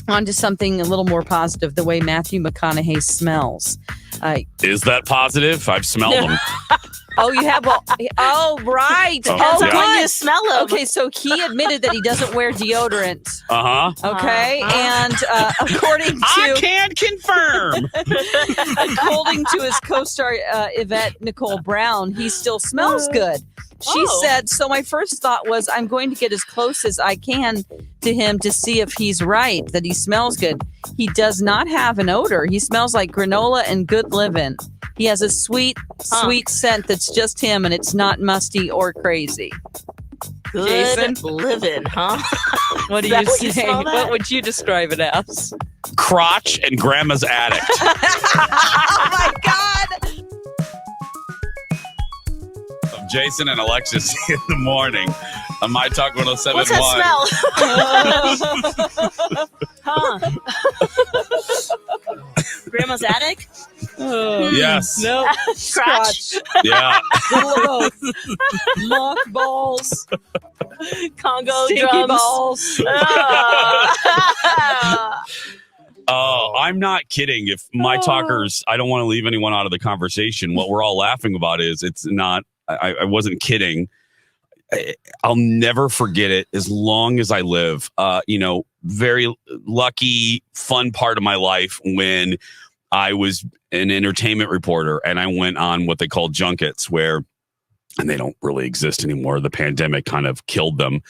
On to something a little more positive, the way Matthew McConaughey smells. Is that positive? I've smelled him. Oh, you have? Right. Depends on good. when you smell him. Okay, so he admitted that he doesn't wear deodorant. Okay, Uh-huh. and according to... I can confirm. According to his co-star Yvette, Nicole Brown, he still smells good. She said, so my first thought was, I'm going to get as close as I can to him to see if he's right, that he smells good. He does not have an odor. He smells like granola and good living. He has a sweet scent that's just him, and it's not musty or crazy. Good Jason? living, huh? What do Is that you what you say? smell that? What would you describe it as? Crotch and grandma's attic. Oh, my God. Jason and Alexis in the morning on myTalk 107.1. What's that smell? Huh? Grandma's attic? Yes. No. Crotch. Yeah. Little of both. Mothballs. Congo Stinky drums. balls. Oh, I'm not kidding. If my talkers, I don't want to leave anyone out of the conversation. What we're all laughing about is it's not, I wasn't kidding. I'll never forget it as long as I live. Very lucky, fun part of my life when I was an entertainment reporter and I went on what they call junkets and they don't really exist anymore. The pandemic kind of killed them.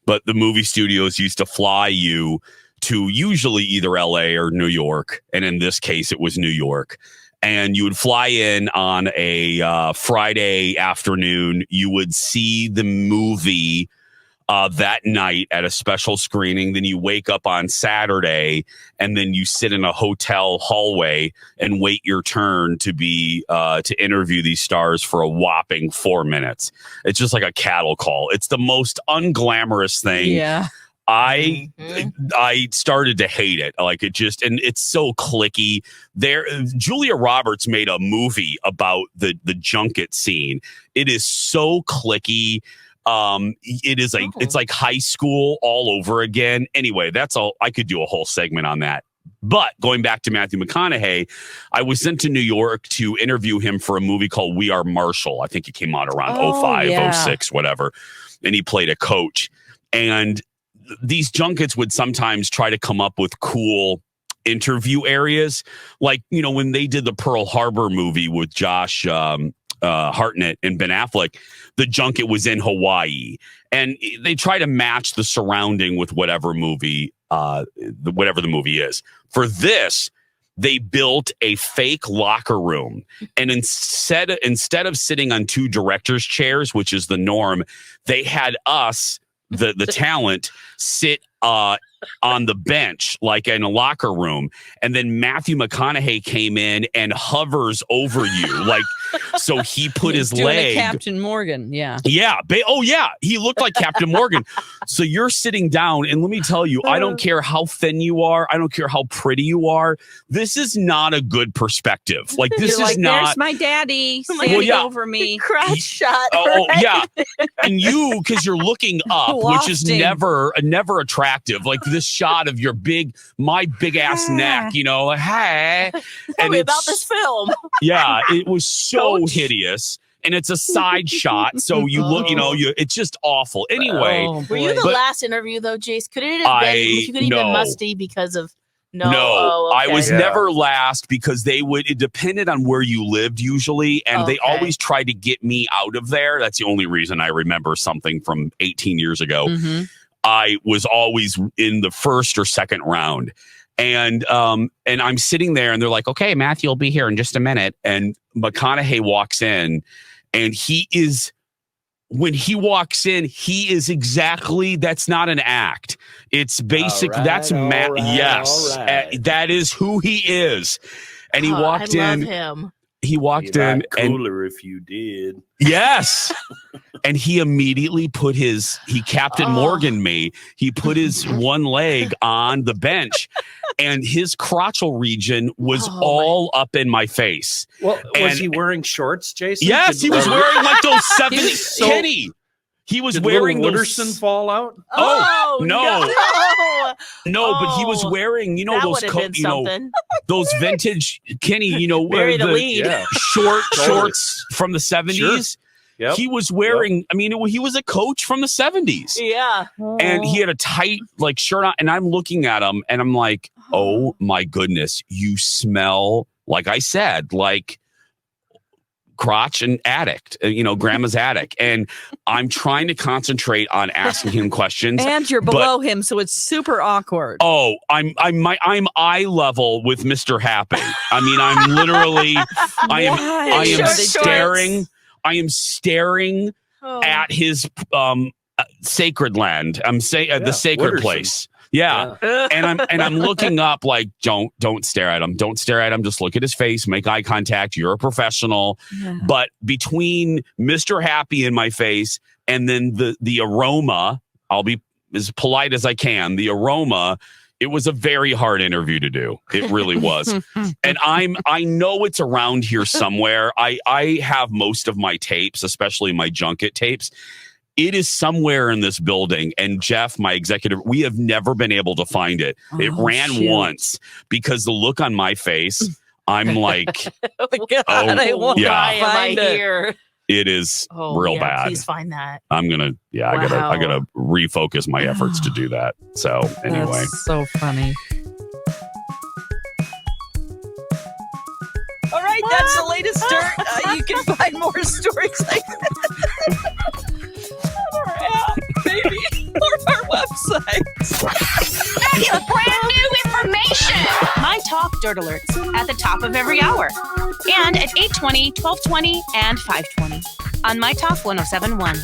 But the movie studios used to fly you to usually either LA or New York. And in this case, it was New York. And you would fly in on a Friday afternoon. You would see the movie that night at a special screening. Then you wake up on Saturday, and then you sit in a hotel hallway and wait your turn to be to interview these stars for a whopping 4 minutes. It's just like a cattle call. It's the most unglamorous thing. Yeah. I started to hate it. Like it just, and it's so clicky. Julia Roberts made a movie about the junket scene. It is so clicky. It's like high school all over again. Anyway, that's all. I could do a whole segment on that. But going back to Matthew McConaughey, I was sent to New York to interview him for a movie called We Are Marshall. I think it came out around 05, 06, whatever. And he played a coach. And these junkets would sometimes try to come up with cool interview areas. Like, when they did the Pearl Harbor movie with Josh Hartnett and Ben Affleck, the junket was in Hawaii. And they try to match the surrounding with whatever movie, whatever the movie is. For this, they built a fake locker room. And instead of sitting on two directors' chairs, which is the norm, they had us, the talent, sit on the bench, like in a locker room. And then Matthew McConaughey came in and hovers over you. Like, so he put his leg. Captain Morgan. Yeah. Yeah. He looked like Captain Morgan. So you're sitting down, and let me tell you, I don't care how thin you are. I don't care how pretty you are. This is not a good perspective. Like, this You're is not. There's my daddy standing over me. Crotch shot. Yeah. And you, because you're looking up, which is never attractive. Like this shot of my big ass neck, hey. Tell me about this film. Yeah, it was so hideous. And it's a side shot. So you look, it's just awful. Anyway. Were you the last interview though, Jace? Could it have been, you could have been musty because of No, okay. I was never last because it depended on where you lived usually. And they always tried to get me out of there. That's the only reason I remember something from 18 years ago. Mm-hmm. I was always in the first or second round. And I'm sitting there and they're like, okay, Matthew will be here in just a minute. And McConaughey walks in and when he walks in, he is exactly, that's not an act. It's basic. That's Matt. Yes. That is who he is. And he walked in. I love him. He walked in. Cooler if you did. Yes. And he immediately he Captain Morgan me. He put his one leg on the bench and his crotchal region was all up in my face. Well, was he wearing shorts, Jason? Yes, he was wearing like those 70s. Kenny. He was Did wearing little those. Wooderson fall out? Oh, no. No, but he was Oh, wearing, that those would have been something. those vintage Kenny, Bury the lead. Yeah. shorts from the 70s. Sure. Yep. He was wearing, he was a coach from the 70s. Yeah. And he had a tight shirt on, and I'm looking at him and I'm like, oh my goodness, you smell, like I said, like crotch and addict, grandma's attic. And I'm trying to concentrate on asking him questions. And you're below him, so it's super awkward. Oh, I'm eye level with Mr. Happy. I'm literally, I am staring. I am staring at his sacred land. I'm saying the sacred Wooderson. place. Yeah. And I'm looking up like, don't stare at him. Don't stare at him. Just look at his face, make eye contact. You're a professional. Yeah. But between Mr. Happy in my face and then the aroma, I'll be as polite as I can. The aroma, it was a very hard interview to do. It really was. And I know it's around here somewhere. I have most of my tapes, especially my junket tapes. It is somewhere in this building. And Jeff, my executive, we have never been able to find it. It ran once because the look on my face, I'm like, oh my God, I won't find it here. It is real bad. Please find that. I'm gonna, I gotta refocus my efforts to do that. So anyway, that's so funny. All right, that's the latest dirt. You can find more stories like that on our app, maybe, or our website. That is brand new information. MyTalk Dirt Alerts at the top of every hour. And at 8:20, 12:20, and 5:20 on MyTalk 107.1.